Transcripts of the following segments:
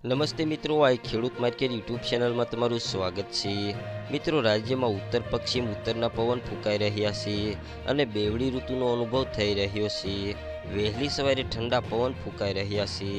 નમસ્તે મિત્રો, આ ખેડૂત માર્કેટ યુટ્યુબ ચેનલમાં તમારું સ્વાગત છે। મિત્રો, રાજ્યમાં ઉત્તર પશ્ચિમ ઉત્તરના પવન ફૂંકાઈ રહ્યા છે અને બેવડી ઋતુનો અનુભવ થઈ રહ્યો છે। વહેલી સવારે ઠંડા પવન ફૂંકાઈ રહ્યા છે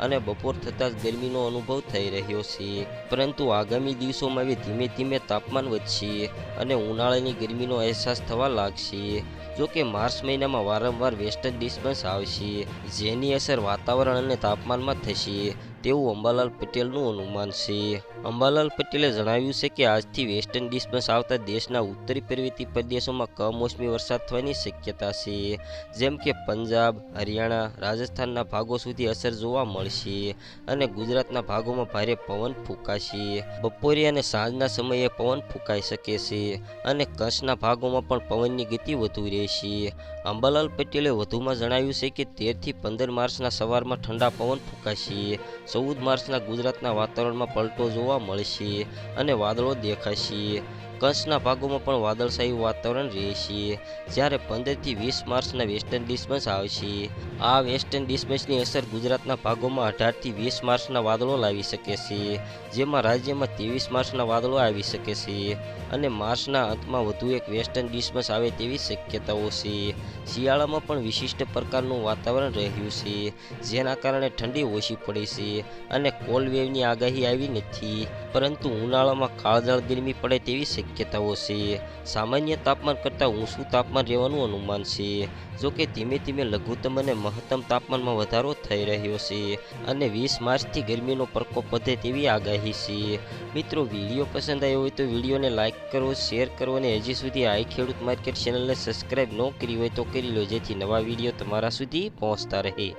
અને બપોર થતાં જ ગરમીનો અનુભવ થઈ રહ્યો છે, પરંતુ આગામી દિવસોમાં હવે ધીમે ધીમે તાપમાન વધશે અને ઉનાળાની ગરમીનો અહેસાસ થવા લાગશે। જો કે માર્ચ મહિનામાં વારંવાર વેસ્ટર્ન ડિસ્ટર્બન્સ આવશે, જેની અસર વાતાવરણ અને તાપમાનમાં થશે તેવું અંબાલાલ પટેલનું અનુમાન છે। અંબાલાલ પટેલે જણાવ્યું છે કે આજથી વેસ્ટર્ન ડિસ્ટર્બન્સ આવતા દેશના ઉત્તરી પર્વતીય પ્રદેશોમાં કમોસમી વરસાદ થવાની શક્યતા છે, જેમ કે પંજાબ, હરિયાણા, રાજસ્થાનના ભાગો સુધી અસર જોવા મળશે અને ગુજરાતના ભાગોમાં ભારે પવન ફૂંકાશે। બપોરે અને સાંજના સમયે પવન ફૂંકાઈ શકે છે અને કચ્છના ભાગોમાં પણ પવનની ગતિ વધુ રહેશે। અંબાલાલ પટેલે વધુમાં જણાવ્યું છે કે 13 થી 15 માર્ચના સવારમાં ઠંડા પવન ફૂંકાશે। 14 માર્ચના ગુજરાતના વાતાવરણમાં પલટો જોવા મળશે અને વાદળો દેખાશે। કચ્છના ભાગોમાં પણ વાદળછાયું વાતાવરણ રહેશે, જ્યારે 15 થી 20 માર્ચના વેસ્ટર્ન ડિસ્ટર્બન્સ આવશે। આ વેસ્ટર્ન ડિસ્ટર્બન્સની અસર ગુજરાતના ભાગોમાં 18 થી 20 માર્ચના વાદળો લાવી શકે છે, જેમાં રાજ્યમાં 23 માર્ચના વાદળો આવી શકે છે અને માર્ચના અંતમાં વધુ એક વેસ્ટર્ન ડિસ્ટર્બન્સ આવે તેવી શક્યતાઓ છે। શિયાળામાં પણ વિશિષ્ટ પ્રકારનું વાતાવરણ રહ્યું છે, જેના કારણે ઠંડી ઓછી પડી છે અને કોલ્ડ વેવની આગાહી આવી નથી, પરંતુ ઉનાળામાં કાળઝાળ ગરમી પડે તેવી શક્યતાઓ છે। સામાન્ય તાપમાન કરતાં ઊંચું તાપમાન રહેવાનું અનુમાન છે। જોકે ધીમે ધીમે લઘુત્તમ અને મહત્તમ તાપમાનમાં વધારો થઈ રહ્યો છે અને 20 માર્ચથી ગરમીનો પ્રકોપ વધે તેવી આગાહી છે। મિત્રો, વિડીયો પસંદ આવ્યો હોય તો વિડીયોને લાઇક કરો, શેર કરો અને હજી સુધી આ ખેડૂત માર્કેટ ચેનલને સબસ્ક્રાઇબ ન કરી હોય તો કરી લો, જેથી નવા વિડીયો તમારા સુધી પહોંચતા રહે।